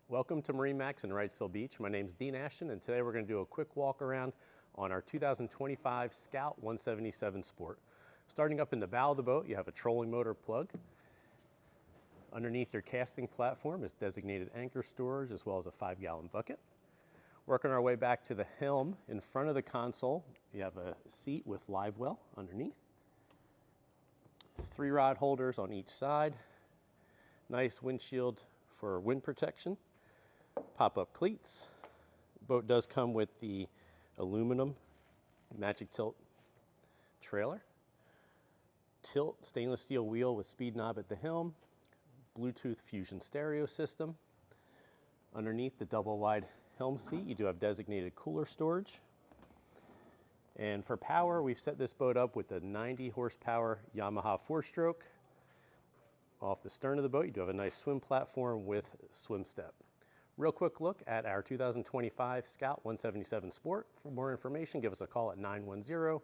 Welcome to MarineMax in Wrightsville Beach. My name is Dean Ashton, and today we're going to do a quick walk around on our 2025 Scout 177 Sport. Starting up in the bow of the boat, you have a trolling motor plug. Underneath your casting platform is designated anchor storage as well as a 5-gallon bucket. Working our way back to the helm, in front of the console, you have a seat with live well underneath. 3 rod holders on each side. Nice windshield for wind protection. Pop-up cleats. Boat does come with the aluminum magic tilt trailer. Tilt stainless steel wheel with speed knob at the helm. Bluetooth fusion stereo system. Underneath the double wide helm seat, you do have designated cooler storage. And for power, we've set this boat up with a 90 horsepower Yamaha 4-stroke. Off the stern of the boat, you do have a nice swim platform with swim step. Real quick look at our 2025 Scout 177 Sport. For more information, give us a call at 910-256-8100.